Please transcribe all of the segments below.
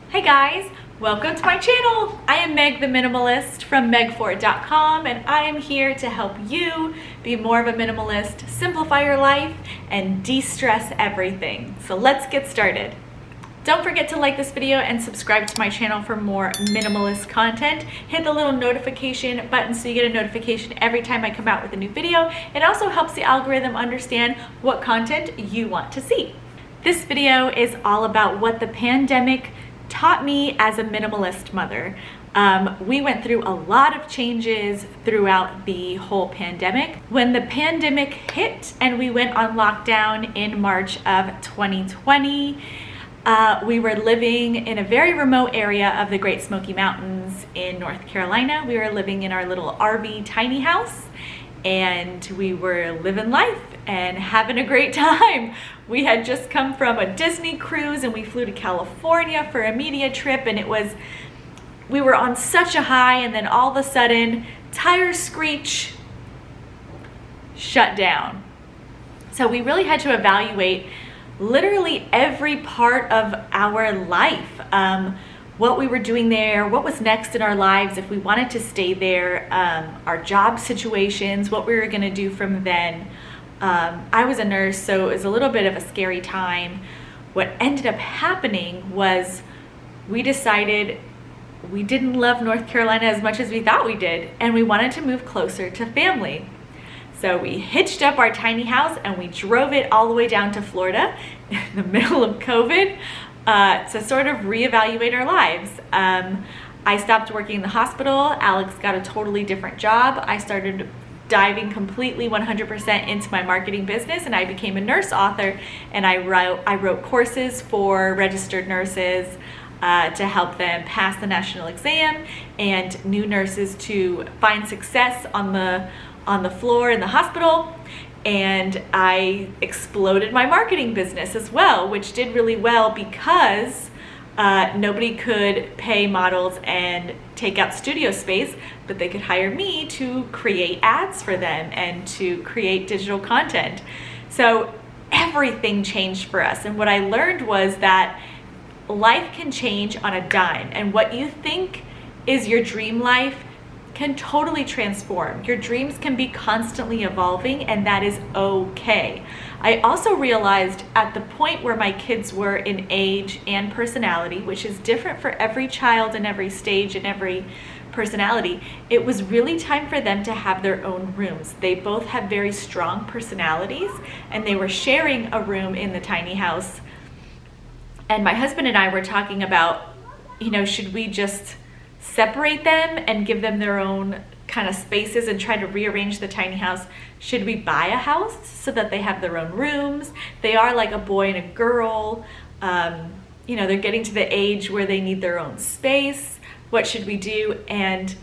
Hey guys, welcome to my channel. I am Meg the Minimalist from megfor.com, and I am here to help you be more of a minimalist, simplify your life, and de-stress everything. So let's get started. Don't forget to like this video and subscribe to my channel for more minimalist content. Hit the little notification button so you get a notification every time I come out with a new video. It also helps the algorithm understand what content you want to see. This video is all about what the pandemic taught me as a minimalist mother. We went through a lot of changes throughout the whole pandemic. When the pandemic hit and we went on lockdown in March of 2020, we were living in a very remote area of the Great Smoky Mountains in North Carolina. We were living in our little RV tiny house, and we were living life and having a great time. We had just come from a Disney cruise and we flew to California for a media trip, and we were on such a high, and then all of a sudden, tires screech, shut down. So we really had to evaluate literally every part of our life. What we were doing there, what was next in our lives, if we wanted to stay there, our job situations, what we were gonna do from then. I was a nurse, so it was a little bit of a scary time. What ended up happening was we decided we didn't love North Carolina as much as we thought we did, and we wanted to move closer to family. So we hitched up our tiny house and we drove it all the way down to Florida in the middle of COVID to sort of reevaluate our lives. I stopped working in the hospital. Alex got a totally different job. I started diving completely 100% into my marketing business, and I became a nurse author, and I wrote courses for registered nurses to help them pass the national exam, and new nurses to find success on the floor in the hospital. And I exploded my marketing business as well, which did really well because nobody could pay models and take out studio space, but they could hire me to create ads for them and to create digital content. So everything changed for us. And what I learned was that life can change on a dime, and what you think is your dream life can totally transform. Your dreams can be constantly evolving, and that is okay. I also realized at the point where my kids were in age and personality, which is different for every child and every stage and every personality, it was really time for them to have their own rooms. They both have very strong personalities, and they were sharing a room in the tiny house. And my husband and I were talking about, should we just separate them and give them their own kind of spaces and try to rearrange the tiny house? Should we buy a house so that they have their own rooms? They are like a boy and a girl. They're getting to the age where they need their own space. What should we do? And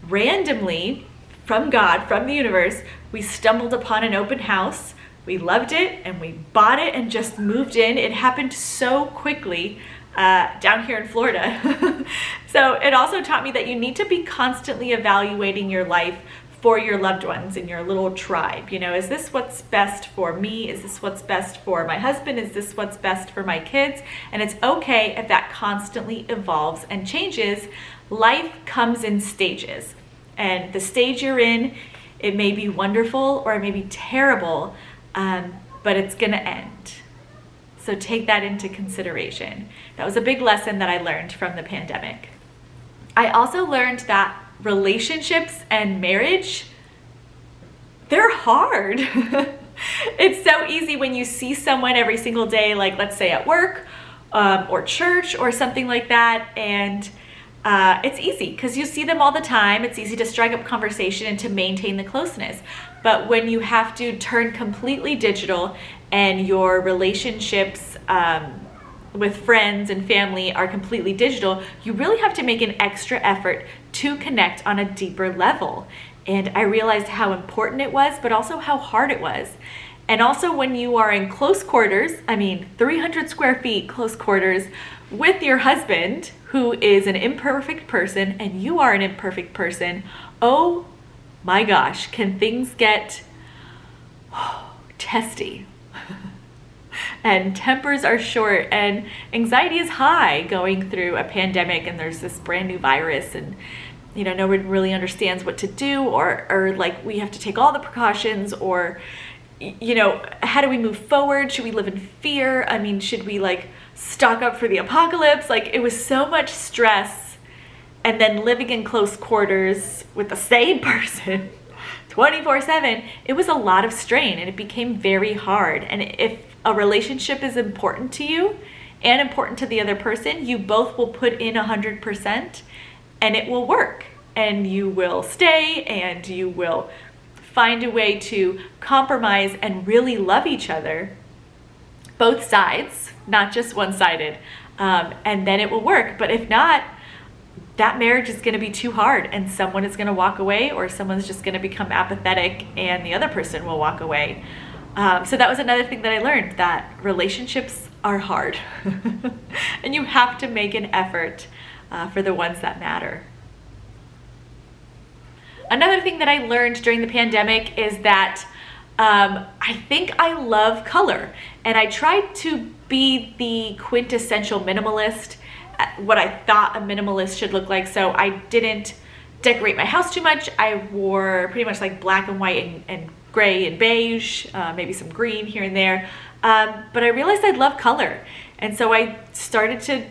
randomly, from God, from the universe, we stumbled upon an open house. We loved it, and we bought it and just moved in. It happened so quickly down here in Florida. So it also taught me that you need to be constantly evaluating your life for your loved ones in your little tribe. Is this what's best for me? Is this what's best for my husband? Is this what's best for my kids? And it's okay if that constantly evolves and changes. Life comes in stages, and the stage you're in, it may be wonderful or it may be terrible, but it's gonna end. So take that into consideration. That was a big lesson that I learned from the pandemic. I also learned that relationships and marriage, they're hard. It's so easy when you see someone every single day, like let's say at work or church or something like that, and it's easy because you see them all the time. It's easy to strike up conversation and to maintain the closeness. But when you have to turn completely digital and your relationships with friends and family are completely digital, you really have to make an extra effort to connect on a deeper level. And I realized how important it was, but also how hard it was. And also when you are in close quarters, 300 square feet close quarters with your husband, who is an imperfect person, and you are an imperfect person, oh my gosh, can things get testy. and tempers are short and anxiety is high going through a pandemic, and there's this brand new virus, and no one really understands what to do, or like we have to take all the precautions, or how do we move forward? Should we live in fear? I mean, should we like stock up for the apocalypse? Like, it was so much stress, and then living in close quarters with the same person 24/7, it was a lot of strain, and it became very hard. And if a relationship is important to you and important to the other person, you both will put in 100%, and it will work, and you will stay, and you will find a way to compromise and really love each other, both sides, not just one-sided, and then it will work. But if not, that marriage is going to be too hard, and someone is going to walk away, or someone's just going to become apathetic and the other person will walk away. So that was another thing that I learned, that relationships are hard and you have to make an effort for the ones that matter. Another thing that I learned during the pandemic is that I think I love color, and I tried to be the quintessential minimalist, what I thought a minimalist should look like. So I didn't decorate my house too much. I wore pretty much like black and white and gray and beige, maybe some green here and there. But I realized I love color, and so I started to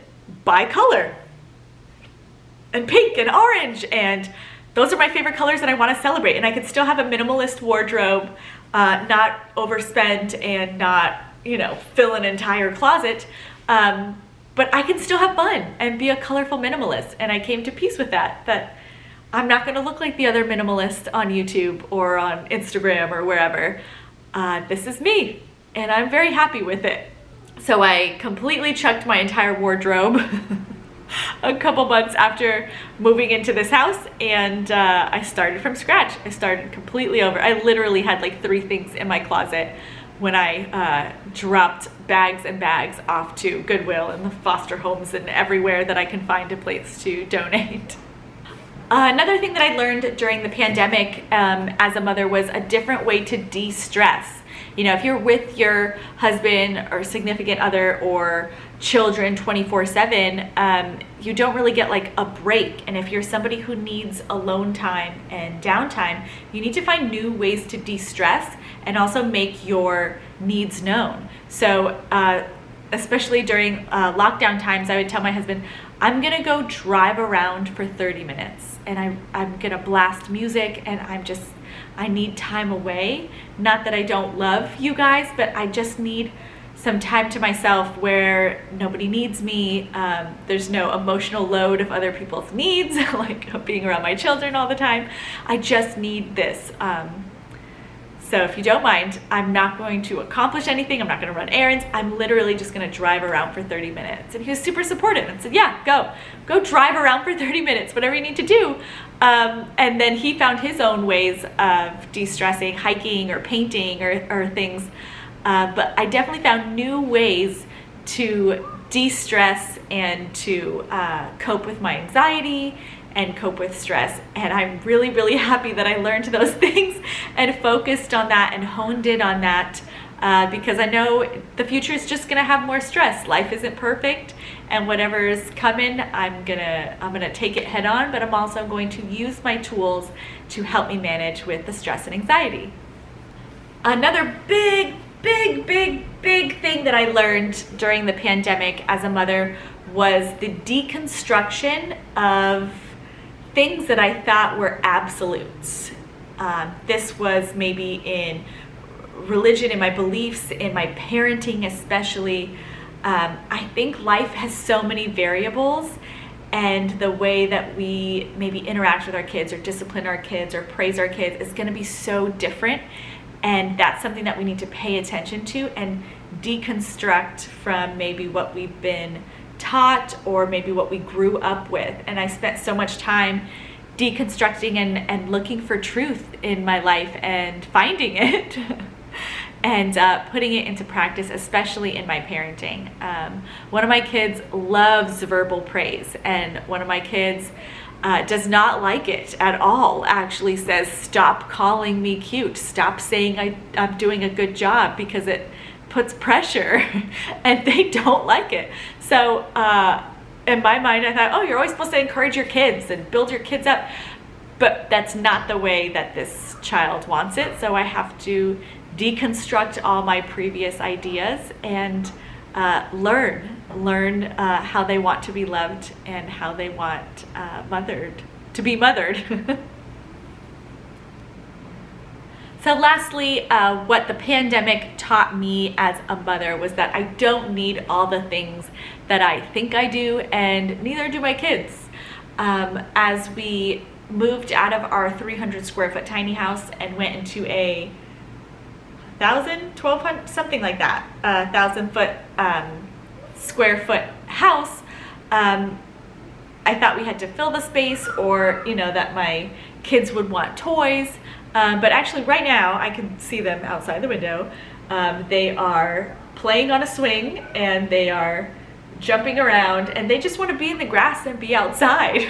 buy color, and pink and orange, and those are my favorite colors that I want to celebrate. And I could still have a minimalist wardrobe, not overspend and not, fill an entire closet. But I can still have fun and be a colorful minimalist. And I came to peace with that I'm not going to look like the other minimalists on YouTube or on Instagram or wherever. This is me, and I'm very happy with it. So I completely chucked my entire wardrobe a couple months after moving into this house, and I started from scratch. I started completely over. I literally had like 3 things in my closet when I dropped bags and bags off to Goodwill and the foster homes and everywhere that I can find a place to donate. Another thing that I learned during the pandemic as a mother was a different way to de-stress. If you're with your husband or significant other or children 24/7, you don't really get like a break. And if you're somebody who needs alone time and downtime, you need to find new ways to de-stress and also make your needs known. So especially during lockdown times, I would tell my husband, I'm gonna go drive around for 30 minutes and I'm gonna blast music, and I need time away. Not that I don't love you guys, but I just need some time to myself where nobody needs me. There's no emotional load of other people's needs, like being around my children all the time. I just need this. So if you don't mind, I'm not going to accomplish anything. I'm not going to run errands. I'm literally just going to drive around for 30 minutes. And he was super supportive and said, yeah, go drive around for 30 minutes, whatever you need to do. And then he found his own ways of de-stressing, hiking or painting or things. But I definitely found new ways to de-stress and to cope with my anxiety and cope with stress. And I'm really, really happy that I learned those things and focused on that and honed in on that, because I know the future is just gonna have more stress. Life isn't perfect, and whatever's coming, I'm gonna take it head on, but I'm also going to use my tools to help me manage with the stress and anxiety. Another big thing that I learned during the pandemic as a mother was the deconstruction of things that I thought were absolutes. This was maybe in religion, in my beliefs, in my parenting especially. I think life has so many variables, and the way that we maybe interact with our kids or discipline our kids or praise our kids is going to be so different. And that's something that we need to pay attention to and deconstruct from maybe what we've been taught or maybe what we grew up with. And I spent so much time deconstructing and looking for truth in my life and finding it and putting it into practice, especially in my parenting. One of my kids loves verbal praise, and one of my kids does not like it at all, actually says, stop calling me cute, stop saying I'm doing a good job, because it puts pressure and they don't like it. So in my mind, I thought, oh, you're always supposed to encourage your kids and build your kids up. But that's not the way that this child wants it. So I have to deconstruct all my previous ideas and learn how they want to be loved and how they want to be mothered. So lastly, what the pandemic taught me as a mother was that I don't need all the things that I think I do, and neither do my kids. As we moved out of our 300 square foot tiny house and went into a 1,200, something like that, 1,000 foot square foot house, I thought we had to fill the space, or that my kids would want toys. But actually right now I can see them outside the window. They are playing on a swing and they are jumping around and they just want to be in the grass and be outside.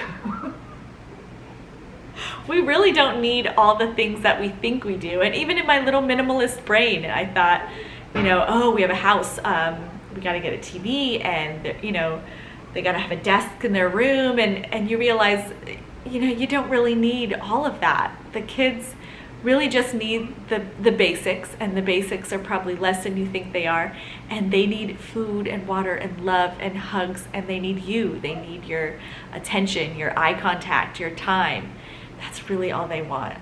We really don't need all the things that we think we do. And even in my little minimalist brain, I thought, oh, we have a house, we got to get a TV, and they got to have a desk in their room, and you realize, you don't really need all of that. The kids really just need the basics, and the basics are probably less than you think they are, and they need food and water and love and hugs, and they need you. They need your attention, your eye contact, your time. That's really all they want.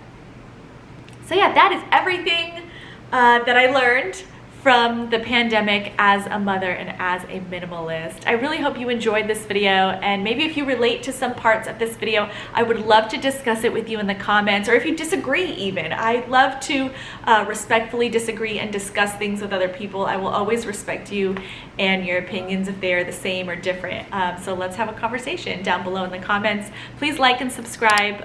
So yeah, that is everything that I learned from the pandemic as a mother and as a minimalist. I really hope you enjoyed this video, and maybe if you relate to some parts of this video, I would love to discuss it with you in the comments, or if you disagree even. I love to respectfully disagree and discuss things with other people. I will always respect you and your opinions if they are the same or different. So let's have a conversation down below in the comments. Please like and subscribe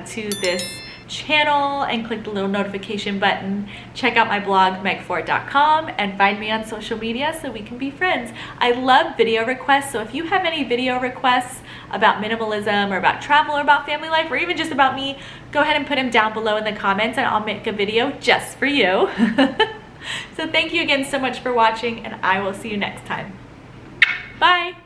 to this channel and click the little notification button. Check out my blog meg4.com and find me on social media so we can be friends. I love video requests, so if you have any video requests about minimalism or about travel or about family life or even just about me, go ahead and put them down below in the comments and I'll make a video just for you. So thank you again so much for watching, and I will see you next time. Bye!